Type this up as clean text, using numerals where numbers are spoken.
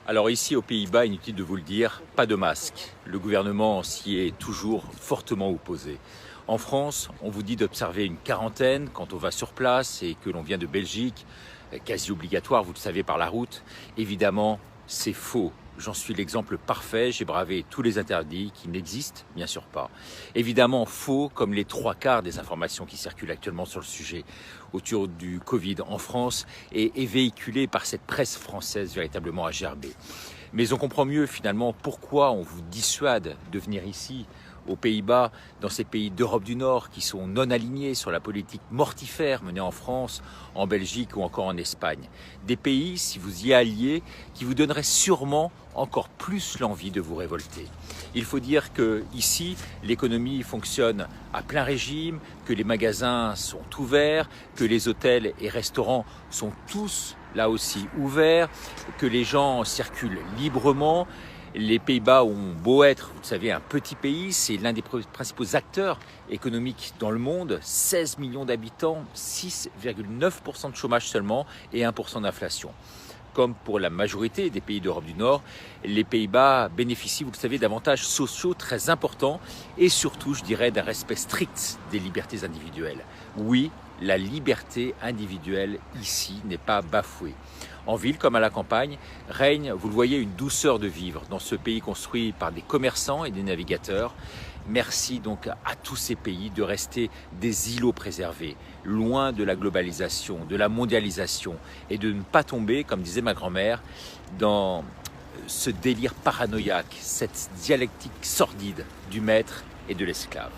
Alors ici aux Pays-Bas, inutile de vous le dire, pas de masque. Le gouvernement s'y est toujours fortement opposé. En France, on vous dit d'observer une quarantaine quand on va sur place et que l'on vient de Belgique, quasi obligatoire, vous le savez, par la route. Évidemment, c'est faux. J'en suis l'exemple parfait, j'ai bravé tous les interdits qui n'existent bien sûr pas. Évidemment faux comme les trois quarts des informations qui circulent actuellement sur le sujet autour du Covid en France et véhiculées par cette presse française véritablement à gerber. Mais on comprend mieux finalement pourquoi on vous dissuade de venir ici, aux Pays-Bas, dans ces pays d'Europe du Nord qui sont non alignés sur la politique mortifère menée en France, en Belgique ou encore en Espagne. Des pays, si vous y alliez, qui vous donneraient sûrement encore plus l'envie de vous révolter. Il faut dire que ici, l'économie fonctionne à plein régime, que les magasins sont ouverts, que les hôtels et restaurants sont tous là aussi ouverts, que les gens circulent librement. Les Pays-Bas ont beau être, vous le savez, un petit pays, c'est l'un des principaux acteurs économiques dans le monde, 16 millions d'habitants, 6,9% de chômage seulement et 1% d'inflation. Comme pour la majorité des pays d'Europe du Nord, les Pays-Bas bénéficient, vous le savez, d'avantages sociaux très importants et surtout, je dirais, d'un respect strict des libertés individuelles. Oui, la liberté individuelle ici n'est pas bafouée. En ville comme à la campagne, règne, vous le voyez, une douceur de vivre dans ce pays construit par des commerçants et des navigateurs. Merci donc à tous ces pays de rester des îlots préservés, loin de la globalisation, de la mondialisation et de ne pas tomber, comme disait ma grand-mère, dans ce délire paranoïaque, cette dialectique sordide du maître et de l'esclave.